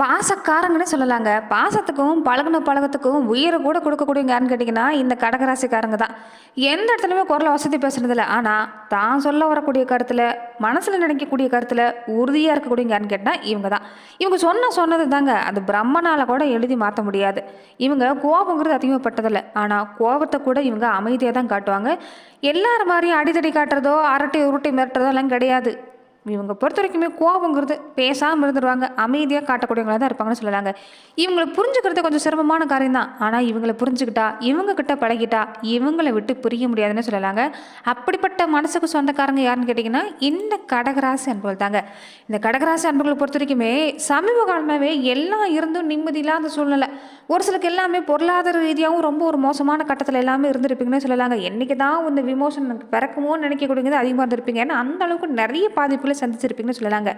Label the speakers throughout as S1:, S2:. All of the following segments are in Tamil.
S1: பாசக்காரங்கன்னே சொல்லலாங்க. பாசத்துக்கும், பழகுன பழக்கத்துக்கும் உயிர கூட குடுக்கக்கூடியவங்க யாருன்னு கேட்டீங்கன்னா, இந்த கடகராசிக்காரங்க தான். எந்த இடத்துலயுமே குரல வசதி பேசுறதில்ல. ஆனா, தான் சொல்ல வரக்கூடிய கருத்துல, மனசுல நினைக்கக்கூடிய கருத்துல உறுதியா இருக்கக்கூடியவங்க யாருன்னு கேட்டா, இவங்க தான். இவங்க சொன்னது தாங்க. அது பிரம்மனால கூட எழுதி மாத்த முடியாது. இவங்க கோபங்கிறது அதிகமாப்பட்டதில்ல. ஆனா, கோபத்த கூட இவங்க அமைதியா தான் காட்டுவாங்க. எல்லார் மாரியும் அடிதடி காட்டுறதோ, அரட்டை உருட்டி மிரட்டுறதோ எல்லாம் கிடையாது. இவங்க பொறுத்த வரைக்குமே கோபங்கிறது பேசாமல் இருந்துருவாங்க. அமைதியாக காட்டக்கூடியவங்களா தான் இருப்பாங்கன்னு சொல்லலாங்க. இவங்களை புரிஞ்சுக்கிறது கொஞ்சம் சிரமமான காரியம் தான். ஆனால் இவங்களை புரிஞ்சுக்கிட்டா, இவங்க கிட்ட பழகிட்டா, இவங்களை விட்டு பிரிய முடியாதுன்னு சொல்லலாங்க. அப்படிப்பட்ட மனசுக்கு சொந்தக்காரங்க யாருன்னு கேட்டிங்கன்னா, இந்த கடகராசி அன்பர்கள் தாங்க. இந்த கடகராசி அன்பர்களை பொறுத்த வரைக்குமே சமீப காலமாகவே எல்லாம் இருந்தும் நிம்மதி இல்லாத சூழ்நிலை. ஒரு சிலருக்கு எல்லாமே பொருளாதார ரீதியாகவும் ரொம்ப ஒரு மோசமான கட்டத்தில் எல்லாமே இருந்திருப்பீங்கன்னு சொல்லலாங்க. என்னைக்கு தான் இந்த விமோசன் பிறக்குமோ நினைக்கக்கூடியது அதிகமாக இருந்திருப்பீங்க. ஏன்னா அந்த அளவுக்கு நிறைய பாதிப்புகளை சந்திச்சிருப்பீங்கன்னு சொல்லலாங்க.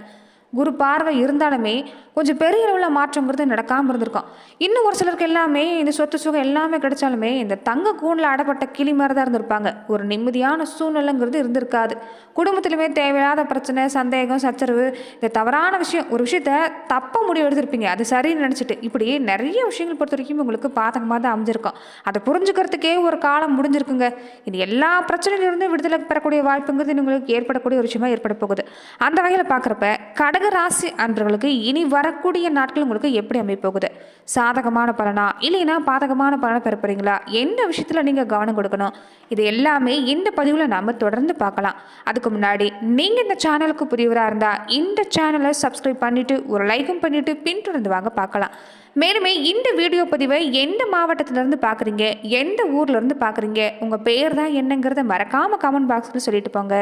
S1: குரு பார்வை இருந்தாலுமே கொஞ்சம் பெரிய அளவில் மாற்றங்கிறது நடக்காமல் இருந்திருக்கும். இன்னும் ஒரு சிலருக்கு எல்லாமே இந்த சொத்து சுகம் எல்லாமே கிடைச்சாலுமே இந்த தங்க கூண்டில் அடப்பட்ட கிளி மாதிரி தான் இருந்திருப்பாங்க. ஒரு நிம்மதியான சூழ்நிலைங்கிறது இருந்திருக்காது. குடும்பத்திலுமே தேவையில்லாத பிரச்சனை, சந்தேகம், சச்சரவு, இந்த தவறான விஷயம், ஒரு விஷயத்த தப்பாக முடிவு எடுத்திருப்பீங்க, அது சரின்னு நினச்சிட்டு. இப்படி நிறைய விஷயங்கள் பொறுத்த வரைக்கும் உங்களுக்கு பாதகமாக தான் அமைஞ்சிருக்கும். அதை புரிஞ்சுக்கிறதுக்கே ஒரு காலம் முடிஞ்சிருக்குங்க. இது எல்லா பிரச்சனையிலிருந்து விடுதலை பெறக்கூடிய வாய்ப்புங்கிறது உங்களுக்கு ஏற்படக்கூடிய ஒரு விஷயமா ஏற்பட போகுது. அந்த வகையில் பார்க்குறப்ப கடகராசி அன்பர்களுக்கு இனி வரக்கூடிய நாட்கள் உங்களுக்கு எப்படி அமைப்போகுது? சாதகமான பலனா இல்லைன்னா பாதகமான பலனை பெறப்படுறீங்களா? எந்த விஷயத்தில் நீங்கள் கவனம் கொடுக்கணும்? இது எல்லாமே இந்த பதிவில் நாம் தொடர்ந்து பார்க்கலாம். அதுக்கு முன்னாடி நீங்கள் இந்த சேனலுக்கு புதியவராக இருந்தால் இந்த சேனலை சப்ஸ்கிரைப் பண்ணிவிட்டு ஒரு லைக்கும் பண்ணிவிட்டு பின்தொடர்ந்து வாங்க பார்க்கலாம். மேலுமே இந்த வீடியோ பதிவை எந்த மாவட்டத்திலேருந்து பார்க்குறீங்க, எந்த ஊர்லேருந்து பார்க்குறீங்க, உங்கள் பேர் தான் என்னங்கிறத மறக்காமல் கமெண்ட் பாக்ஸில் சொல்லிட்டு போங்க.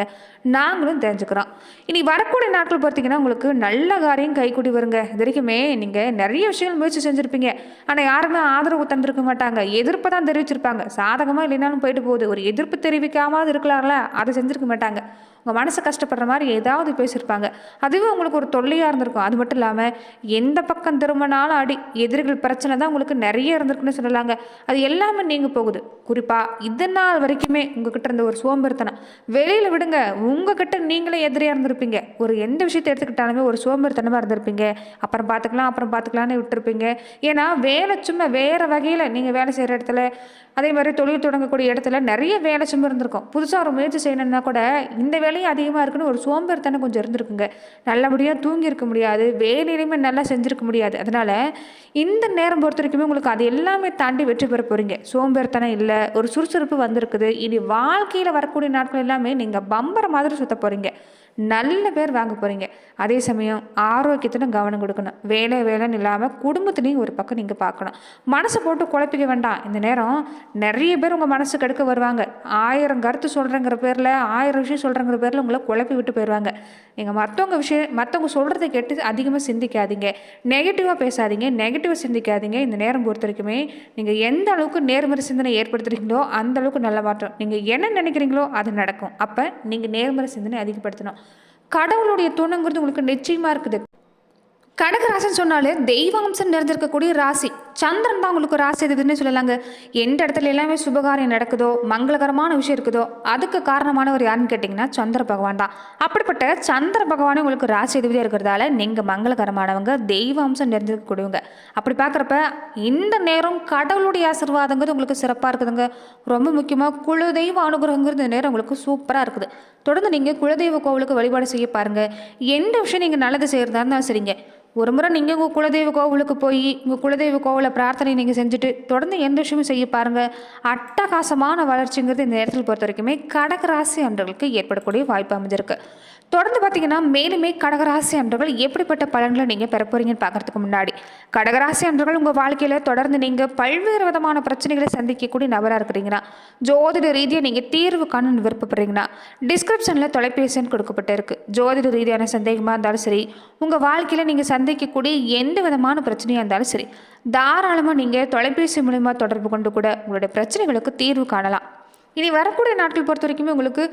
S1: நாங்களும் தெரிஞ்சுக்கிறோம். இனி வரக்கூடிய நாட்கள் பார்த்தீங்கன்னா உங்களுக்கு நல்ல காரியம் கைக்கூடி வருங்க. இது வரைக்குமே நீங்கள் நிறைய விஷயங்கள் முயற்சி செஞ்சுருப்பீங்க. ஆனால் யாருமே ஆதரவு தந்திருக்க மாட்டாங்க. எதிர்ப்பு தான் தெரிவிச்சிருப்பாங்க. சாதகமாக இல்லைனாலும் போயிட்டு போகுது. ஒரு எதிர்ப்பு தெரிவிக்காமல் இருக்கலாம்ல, அதை செஞ்சுருக்க மாட்டாங்க. உங்கள் மனசு கஷ்டப்படுற மாதிரி ஏதாவது பேசியிருப்பாங்க. அதுவே உங்களுக்கு ஒரு தொல்லையாக இருந்திருக்கும். அது மட்டும் இல்லாமல் எந்த பக்கம் திரும்பினாலும் அடி, எதிரிகள் பிரச்சனை தான் உங்களுக்கு நிறைய இருந்திருக்குன்னு சொல்லலாங்க. அது எல்லாமே நீங்கள் போகுது. குறிப்பாக இதனால் வரைக்குமே உங்ககிட்ட இருந்த ஒரு சோம்பேறித்தனம் வெளியில் விடுங்க. உங்ககிட்ட நீங்களே எதிரியாக இருந்திருப்பீங்க. ஒரு எந்த விஷயத்தை எடுத்துக்கிட்டாலுமே ஒரு சோம்பேறித்தனமாக இருந்திருப்பீங்க. அப்புறம் பார்த்துக்கலான்னு விட்டுருப்பீங்க. ஏன்னா வேலை சும்மா வேறு வகையில் நீங்கள் வேலை செய்கிற இடத்துல, அதே மாதிரி தொழில் தொடங்கக்கூடிய இடத்துல நிறைய வேலை சும்மா இருந்திருக்கும். புதுசாக ஒரு முயற்சி செய்யணும்னா கூட இந்த வேலையும் அதிகமாக இருக்குன்னு ஒரு சோம்பேறித்தனம் கொஞ்சம் இருந்திருக்குங்க. நல்லபடியாக தூங்கியிருக்க முடியாது, வேலையிலையுமே நல்லா செஞ்சுருக்க முடியாது. அதனால் இந்த நேரம் பொறுத்த வரைக்குமே உங்களுக்கு அது எல்லாமே தாண்டி வெற்றி பெற போகிறீங்க. சோம்பேறித்தனம் இல்லை, ஒரு சுறுசுறுப்பு வந்திருக்குது. இனி வாழ்க்கையில் வரக்கூடிய நாட்கள் எல்லாமே நீங்கள் பம்பர மாதிரி சுற்ற போகிறீங்க. நல்ல பேர் வாங்க போகிறீங்க. அதே சமயம் ஆரோக்கியத்திலும் கவனம் கொடுக்கணும். வேலைன்னு இல்லாமல் குடும்பத்துலேயும் ஒரு பக்கம் நீங்கள் பார்க்கணும். மனசை போட்டு குழப்பிக்க வேண்டாம். இந்த நேரம் நிறைய பேர் உங்கள் மனசு கெடுக்க வருவாங்க. 1000 கருத்து சொல்கிறேங்கிற பேரில், 1000 விஷயம் சொல்கிறேங்கிற பேரில் உங்களை குழப்பி விட்டு போயிடுவாங்க. நீங்கள் மற்றவங்க சொல்கிறத கேட்டு அதிகமாக சிந்திக்காதீங்க. நெகட்டிவாக பேசாதீங்க, நெகட்டிவாக சிந்திக்காதீங்க. இந்த நேரம் பொறுத்த வரைக்குமே நீங்கள் எந்த அளவுக்கு நேர்மறை சிந்தனை ஏற்படுத்துகிறீங்களோ அந்த அளவுக்கு நல்ல மாற்றம். நீங்கள் என்ன நினைக்கிறீங்களோ அது நடக்கும். அப்போ நீங்கள் நேர்மறை சிந்தனை அதிகப்படுத்தணும். கடவுளுடைய துணைங்கிறது உங்களுக்கு நிச்சயமாக இருக்குது. கடகராசின்னு சொன்னாலே தெய்வாம்சம் நிறைஞ்சிருக்கக்கூடிய ராசி. சந்திரன் தான் உங்களுக்கு ராசி எதுன்னு சொல்லலாங்க. எந்த இடத்துல எல்லாமே சுபகாரியம் நடக்குதோ, மங்களகரமான விஷயம் இருக்குதோ, அதுக்கு காரணமானவர் யாருன்னு கேட்டிங்கன்னா சந்திர பகவான் தான். அப்படிப்பட்ட சந்திர பகவானே உங்களுக்கு ராசி எதுவியாக இருக்கிறதால நீங்கள் மங்களகரமானவங்க, தெய்வாம்சம் நிறைஞ்சிருக்கக்கூடியவங்க. அப்படி பார்க்குறப்ப இந்த நேரம் கடவுளுடைய ஆசீர்வாதங்கிறது உங்களுக்கு சிறப்பாக இருக்குதுங்க. ரொம்ப முக்கியமாக குலதெய்வ அனுகிரகங்கிறது இந்த நேரம் உங்களுக்கு சூப்பராக இருக்குது. தொடர்ந்து நீங்கள் குலதெய்வ கோவிலுக்கு வழிபாடு செய்ய பாருங்கள். எந்த விஷயம் நீங்கள் நல்லது செய்கிறதா இருந்தாலும் சரிங்க, ஒரு முறை நீங்கள் உங்கள் குலதெய்வ கோவிலுக்கு போய் உங்கள் குலதெய்வ கோவிலை பிரார்த்தனை நீங்கள் செஞ்சுட்டு தொடர்ந்து எந்த விஷயமும் செய்ய பாருங்கள். அட்டகாசமான வளர்ச்சிங்கிறது இந்த நேரத்தில் பொறுத்த வரைக்குமே கடகராசி அன்பர்களுக்கு ஏற்படக்கூடிய வாய்ப்பு அமைஞ்சிருக்கு. தொடர்ந்து பார்த்தீங்கன்னா மேலுமே கடகராசி அன்பர்கள் எப்படிப்பட்ட பலன்களை நீங்கள் பெற போறீங்கன்னு பார்க்கறதுக்கு முன்னாடி, கடகராசி அன்பர்கள் உங்கள் வாழ்க்கையில் தொடர்ந்து நீங்கள் பல்வேறு விதமான பிரச்சனைகளை சந்திக்கக்கூடிய நபராக இருக்கிறீங்கன்னா, ஜோதிட ரீதியாக நீங்கள் தீர்வு காண விருப்பப்படுறீங்கன்னா டிஸ்கிரிப்ஷனில் தொலைபேசி எண் கொடுக்கப்பட்டிருக்கு. ஜோதிட ரீதியான சந்தேகமாக இருந்தாலும் சரி, உங்கள் வாழ்க்கையில் நீங்கள் சந்திக்கக்கூடிய எந்த விதமான பிரச்சனையாக இருந்தாலும் சரி, தாராளமாக நீங்கள் தொலைபேசி மூலமாக தொடர்பு கொண்டு கூட உங்களுடைய பிரச்சனைகளுக்கு தீர்வு காணலாம். இனி வரக்கூடிய நாட்கள் பொறுத்த வரைக்குமே உங்களுக்கு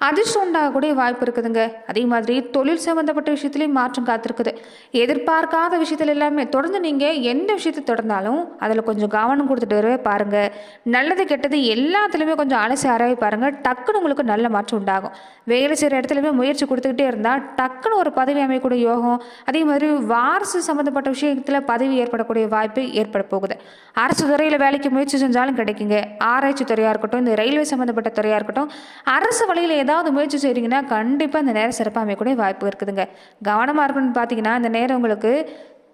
S1: அதிர்ஷ்டம் உண்டாகக்கூடிய வாய்ப்பு இருக்குதுங்க. அதே மாதிரி தொழில் சம்மந்தப்பட்ட விஷயத்துலையும் மாற்றம் காத்திருக்குது. எதிர்பார்க்காத விஷயத்துல எல்லாமே தொடர்ந்து நீங்கள் எந்த விஷயத்தை தொடர்ந்தாலும் அதில் கொஞ்சம் கவனம் கொடுத்துட்டு வரவே பாருங்கள். நல்லது கெட்டது எல்லாத்துலேயுமே கொஞ்சம் அலசி ஆராய பாருங்கள். டக்குன்னு உங்களுக்கு நல்ல மாற்றம் உண்டாகும். வேலை செய்கிற இடத்துலையுமே முயற்சி கொடுத்துக்கிட்டே இருந்தால் டக்குன்னு ஒரு பதவி அமையக்கூடிய யோகம், அதே மாதிரி வாரிசு சம்மந்தப்பட்ட விஷயத்தில் பதவி ஏற்படக்கூடிய வாய்ப்பு ஏற்பட போகுது. அரசு துறையில் வேலைக்கு முயற்சி செஞ்சாலும் கிடைக்குங்க. ஆராய்ச்சி துறையாக இருக்கட்டும், இந்த ரயில்வே சம்மந்தப்பட்ட துறையாக இருக்கட்டும், அரசு வழியில் ஏதாவது முயற்சி செய்கிறீங்கன்னா கண்டிப்பாக இந்த நேரம் சிறப்பாக அமையக்கூடிய வாய்ப்பு இருக்குதுங்க. கவனமாக இருக்கணும்னு பார்த்தீங்கன்னா இந்த நேரம் உங்களுக்கு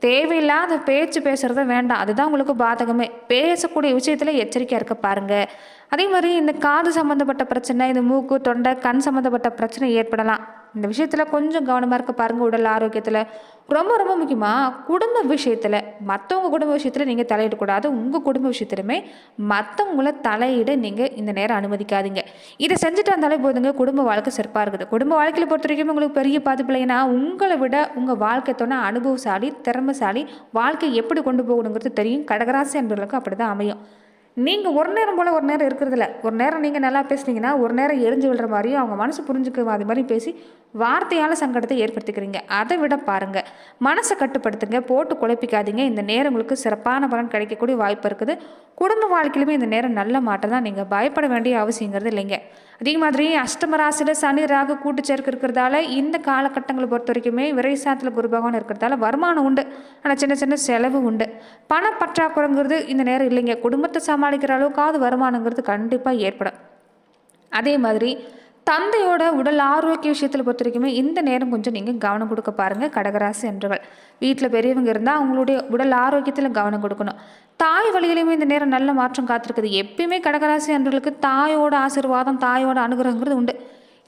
S1: தேவையில்லாத பேச்சு பேசுகிறத வேண்டாம். அதுதான் உங்களுக்கு பாதகமே. பேசக்கூடிய விஷயத்தில் எச்சரிக்கையாக இருக்க பாருங்கள். அதே மாதிரி இந்த காது சம்மந்தப்பட்ட பிரச்சனை, இந்த மூக்கு தொண்டை கண் சம்மந்தப்பட்ட பிரச்சனை ஏற்படலாம். இந்த விஷயத்தில் கொஞ்சம் கவனமாக இருக்க பாருங்கள். உடல் ஆரோக்கியத்தில் ரொம்ப ரொம்ப முக்கியமாக குடும்ப விஷயத்தில், மற்றவங்க குடும்ப விஷயத்தில் நீங்கள் தலையிடக்கூடாது. உங்கள் குடும்ப விஷயத்துலையுமே மற்றவங்கள தலையிட நீங்கள் இந்த நேரம் அனுமதிக்காதீங்க. இதை செஞ்சுட்டு வந்தாலே போதுங்க, குடும்ப வாழ்க்கை சிறப்பாக இருக்குது. குடும்ப வாழ்க்கையில் பொறுத்த வரைக்கும் உங்களுக்கு பெரிய பாதிப்பு இல்லைன்னா உங்களை விட உங்கள் வாழ்க்கை தோண அனுபவசாலி, திறமைசாலி, வாழ்க்கை எப்படி கொண்டு போகணுங்கிறது தெரியும். கடகராசி என்பவர்களுக்கு அப்படி தான் அமையும். நீங்கள் ஒரு நேரம் போல் ஒரு நேரம் இருக்கிறதில்ல. ஒரு நேரம் நீங்கள் நல்லா பேசுனீங்கன்னா ஒரு நேரம் எரிஞ்சு விழுற மாதிரியும் அவங்க மனசு புரிஞ்சுக்க அது மாதிரி பேசி வார்த்தையால் சங்கடத்தை ஏற்படுத்திக்கிறீங்க. அதை விட பாருங்கள், மனசை கட்டுப்படுத்துங்க, போட்டு குழப்பிக்காதீங்க. இந்த நேரம் உங்களுக்கு சிறப்பான பலன் கிடைக்கக்கூடிய வாய்ப்பு இருக்குது. குடும்ப வாழ்க்கையிலுமே இந்த நேரம் நல்ல மாற்றம் தான். நீங்கள் பயப்பட வேண்டிய அவசியங்கிறது இல்லைங்க. அதே மாதிரி அஷ்டம ராசியில் சனி ராகு கூட்டுச்சேர்க்கை இருக்கிறதால இந்த காலகட்டங்களை பொறுத்த வரைக்குமே விரைசாத்தில் குரு பகவான் இருக்கிறதால வருமானம் உண்டு, ஆனால் சின்ன சின்ன செலவு உண்டு. பணப்பற்றாக்குறைங்கிறது இந்த நேரம் இல்லைங்க. குடும்பத்தை சமாளிக்கிற அளவுக்காவது வருமானங்கிறது கண்டிப்பாக ஏற்படும். அதே மாதிரி தந்தையோட உடல் ஆரோக்கிய விஷயத்தில் பொறுத்த வரைக்குமே இந்த நேரம் கொஞ்சம் நீங்கள் கவனம் கொடுக்க பாருங்கள். கடகராசி அன்றுகள் வீட்டில் பெரியவங்க இருந்தால் அவங்களுடைய உடல் ஆரோக்கியத்தில் கவனம் கொடுக்கணும். தாய் வழியிலையுமே இந்த நேரம் நல்ல மாற்றம் காத்திருக்குது. எப்பயுமே கடகராசி அன்றுகளுக்கு தாயோட ஆசீர்வாதம், தாயோட அனுகிரகங்கிறது உண்டு.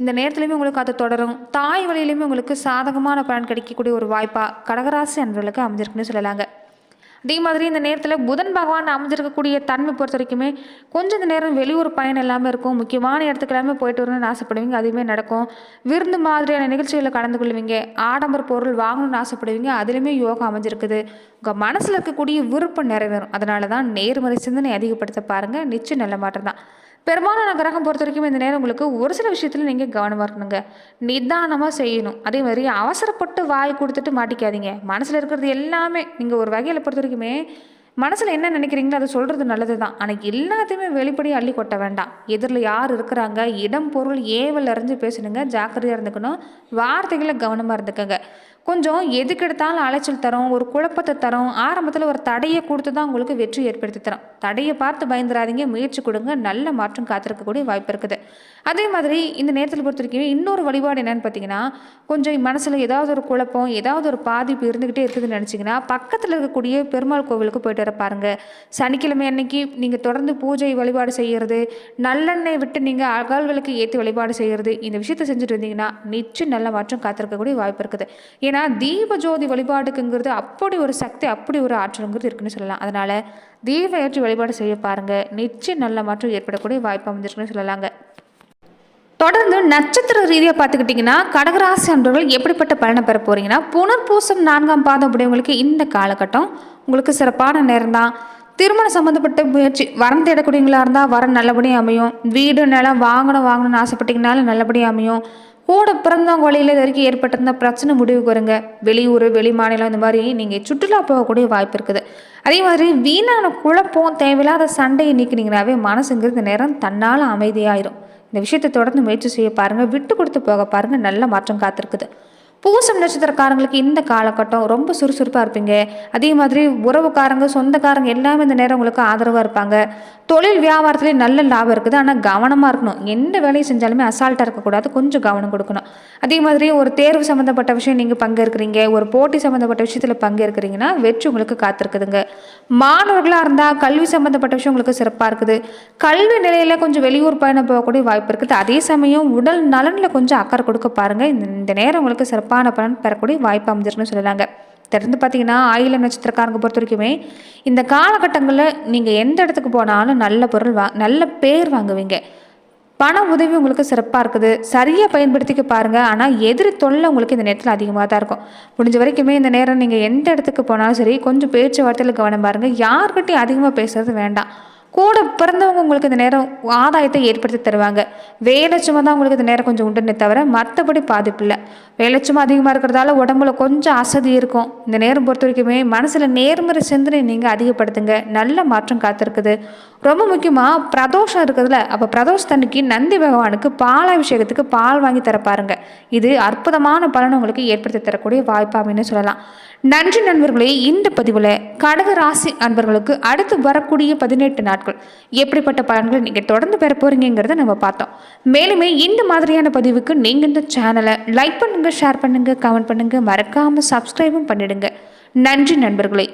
S1: இந்த நேரத்துலையுமே உங்களுக்கு அது தொடரும். தாய் வழியிலையுமே உங்களுக்கு சாதகமான பலன் கிடைக்கக்கூடிய ஒரு வாய்ப்பாக கடகராசி அன்றுகளுக்கு அமைஞ்சிருக்குன்னு சொல்லலாங்க. அதே மாதிரி இந்த நேரத்தில் புதன் பகவான் அமைஞ்சிருக்கக்கூடிய தன்மை பொறுத்த வரைக்குமே கொஞ்சம் இந்த நேரம் வெளியூர் பயணம் எல்லாமே இருக்கும். முக்கியமான இடத்துக்கு எல்லாமே போயிட்டு வரணும்னு ஆசைப்படுவீங்க, அதுவுமே நடக்கும். விருந்து மாதிரியான நிகழ்ச்சிகளில் கலந்து கொள்வீங்க. ஆடம்பர பொருள் வாங்கணும்னு ஆசைப்படுவீங்க, அதுலேயுமே யோகம் அமைஞ்சிருக்குது. உங்கள் மனசில் இருக்கக்கூடிய விருப்பம் நிறைவேறும். அதனால தான் நேர்மறை சிந்தனை அதிகப்படுத்த பாருங்கள். நிச்சயம் நல்ல மாற்றம் தான். பெரும்பாலான கிரகம் பொறுத்த வரைக்கும் இந்த நேரம் உங்களுக்கு ஒரு சில விஷயத்தில் நீங்கள் கவனமாக இருக்கணுங்க. நிதானமாக செய்யணும். அதே மாதிரி அவசரப்பட்டு வாய் கொடுத்துட்டு மாட்டிக்காதீங்க. மனசில் இருக்கிறது எல்லாமே நீங்கள் ஒரு வகையில் பொறுத்த வரைக்குமே மனசில் என்ன நினைக்கிறீங்களோ அதை சொல்கிறது நல்லது தான். ஆனால் எல்லாத்தையுமே வெளிப்படையாக அள்ளி கொட்ட வேண்டாம். எதிரில் யார் இருக்கிறாங்க, இடம் பொருள் ஏவல் அறிஞ்சு பேசணுங்க. ஜாக்கிரதையாக இருந்துக்கணும். வார்த்தைகளை கவனமாக இருந்துக்கங்க. கொஞ்சம் எதுக்கெடுத்தாலும் அலைச்சல் தரும், ஒரு குழப்பத்தை தரும். ஆரம்பத்தில் ஒரு தடையை கொடுத்து தான் உங்களுக்கு வெற்றி ஏற்படுத்தி தரும். தடையை பார்த்து பயந்துடாதீங்க, முயற்சி கொடுங்க. நல்ல மாற்றம் காத்திருக்கக்கூடிய வாய்ப்பு இருக்குது. அதே மாதிரி இந்த நேரத்தில் பொறுத்த வரைக்கும் இன்னொரு வழிபாடு என்னென்னு பார்த்தீங்கன்னா, கொஞ்சம் மனசில் ஏதாவது ஒரு குழப்பம், ஏதாவது ஒரு பாதிப்பு இருந்துக்கிட்டே இருக்குதுன்னு நினச்சிங்கன்னா பக்கத்தில் இருக்கக்கூடிய பெருமாள் கோவிலுக்கு போயிட்டு வர பாருங்கள். சனிக்கிழமை அன்னைக்கு நீங்கள் தொடர்ந்து பூஜை வழிபாடு செய்கிறது, நல்லெண்ணெய் விட்டு நீங்கள் அகல்களுக்கு ஏற்றி வழிபாடு செய்கிறது, இந்த விஷயத்தை செஞ்சுட்டு இருந்தீங்கன்னா நிச்சயம் நல்ல மாற்றம் காத்திருக்கக்கூடிய வாய்ப்பு இருக்குது. ஏன்னா தீப ஜோதி வழிபாடுக்குங்கிறது அப்படி ஒரு சக்தி, அப்படி ஒரு ஆற்றலுங்கிறது இருக்குன்னு சொல்லலாம். அதனால் தீப ஏற்றி வழிபாடு செய்ய பாருங்கள். நிச்சயம் நல்ல மாற்றம் ஏற்படக்கூடிய வாய்ப்பு அமைஞ்சிருக்குன்னு சொல்லலாங்க. தொடர்ந்து நட்சத்திர ரீதியாக பார்த்துக்கிட்டிங்கன்னா கடகராசி அன்பர்கள் எப்படிப்பட்ட பலனை பெற போகிறீங்கன்னா, புனர்பூசம் 4ஆம் பாதம் உடையவங்களுக்கு இந்த காலகட்டம் உங்களுக்கு சிறப்பான நேரம் தான். திருமணம் சம்மந்தப்பட்ட முயற்சி வரம் தேடக்கூடியவங்களா இருந்தால் வரம் நல்லபடியாக அமையும். வீடு நிலம் வாங்கணும்னு ஆசைப்பட்டீங்கனாலும் நல்லபடியாக அமையும். கூட பிறந்தவங்க வழியில் இது வரைக்கும் ஏற்பட்டிருந்த பிரச்சனை முடிவுக்கு வருங்க. வெளியூர், வெளி மாநிலம் இந்த மாதிரி நீங்கள் சுற்றுலா போகக்கூடிய வாய்ப்பு இருக்குது. அதே மாதிரி வீணான குழப்பம், தேவையில்லாத சண்டையை நீக்கினீங்கன்னாவே மனசுங்கிறது இந்த நேரம் தன்னால் அமைதியாயிரும். இந்த விஷயத்தை தொடர்ந்து முயற்சி செய்ய பாருங்கள். விட்டு கொடுத்து போக பாருங்கள். நல்ல மாற்றம் காத்திருக்குது. பூசம் நட்சத்திரக்காரங்களுக்கு இந்த காலகட்டம் ரொம்ப சுறுசுறுப்பாக இருப்பீங்க. அதே மாதிரி உறவுக்காரங்க, சொந்தக்காரங்க எல்லாமே இந்த நேரம் உங்களுக்கு ஆதரவாக இருப்பாங்க. தொழில் வியாபாரத்துலேயே நல்ல லாபம் இருக்குது. ஆனால் கவனமாக இருக்கணும். எந்த வேலையை செஞ்சாலுமே அசால்ட்டாக இருக்கக்கூடாது. கொஞ்சம் கவனம் கொடுக்கணும். அதே மாதிரி ஒரு தேர்வு சம்மந்தப்பட்ட விஷயம் நீங்கள் பங்கேற்கிறீங்க, ஒரு போட்டி சம்மந்தப்பட்ட விஷயத்தில் பங்கேற்கிறீங்கன்னா வெற்றி உங்களுக்கு காத்திருக்குதுங்க. மாணவர்களாக இருந்தால் கல்வி சம்மந்தப்பட்ட விஷயம் உங்களுக்கு சிறப்பாக இருக்குது. கல்வி நிலையில் கொஞ்சம் வெளியூர் பயணம் போகக்கூடிய வாய்ப்பு இருக்குது. அதே சமயம் உடல் நலனில் கொஞ்சம் அக்கறை கொடுக்க பாருங்கள். இந்த நேரம் உங்களுக்கு சிறப்பான பலன் பெறக்கூடிய வாய்ப்பு அமைஞ்சிருக்குன்னு சொல்லலாங்க. தொடர்ந்து பார்த்தீங்கன்னா ஆயிலம் நட்சத்திரக்காரங்க பொறுத்த வரைக்குமே இந்த காலகட்டங்களில் நீங்கள் எந்த இடத்துக்கு போனாலும் நல்ல பொருள் நல்ல பேர் வாங்குவீங்க. பண உதவி உங்களுக்கு சிறப்பாக இருக்குது. சரியாக பயன்படுத்திக்க பாருங்கள். ஆனால் எதிரி தொல்லை உங்களுக்கு இந்த நேரத்தில் அதிகமாக தான் இருக்கும். முடிஞ்ச வரைக்குமே இந்த நேரம் நீங்கள் எந்த இடத்துக்கு போனாலும் சரி கொஞ்சம் பேச்சுவார்த்தையில் கவனம் பாருங்கள். யார்கிட்டையும் அதிகமாக பேசுறது வேண்டாம். கூட பிறந்தவங்க உங்களுக்கு இந்த நேரம் ஆதாயத்தை ஏற்படுத்தி தருவாங்க. வேலை சுமை தான் உங்களுக்கு இந்த நேரம் கொஞ்சம் உண்டுன்னே தவிர மற்றபடி பாதிப்பு இல்லை. வேலை சுமை அதிகமாக இருக்கிறதால உடம்புல கொஞ்சம் அசதி இருக்கும். இந்த நேரம் பொறுத்த வரைக்குமே மனசில் நேர்மறை சிந்தனை நீங்கள் அதிகப்படுத்துங்க. நல்ல மாற்றம் காத்திருக்குது. ரொம்ப முக்கியமாக பிரதோஷம் இருக்குதுல்ல, அப்போ பிரதோஷத்தன்னைக்கு நந்தி பகவானுக்கு பாலாபிஷேகத்துக்கு பால் வாங்கி தர பாருங்க. இது அற்புதமான பலனை உங்களுக்கு ஏற்படுத்தி தரக்கூடிய வாய்ப்பாக சொல்லலாம். நன்றி நண்பர்களே. இந்த பதிவில் கடக ராசி அன்பர்களுக்கு அடுத்து வரக்கூடிய 18 நாட்கள் எப்படிப்பட்ட பலன்களை நீங்கள் தொடர்ந்து பெற போறீங்கிறத நம்ம பார்த்தோம். மேலுமே இந்த மாதிரியான பதிவுக்கு நீங்கள் இந்த சேனலை லைக் பண்ணுங்க, ஷேர் பண்ணுங்க, கமெண்ட் பண்ணுங்க, மறக்காம சப்ஸ்கிரைபும் பண்ணிடுங்க. நன்றி நண்பர்களே.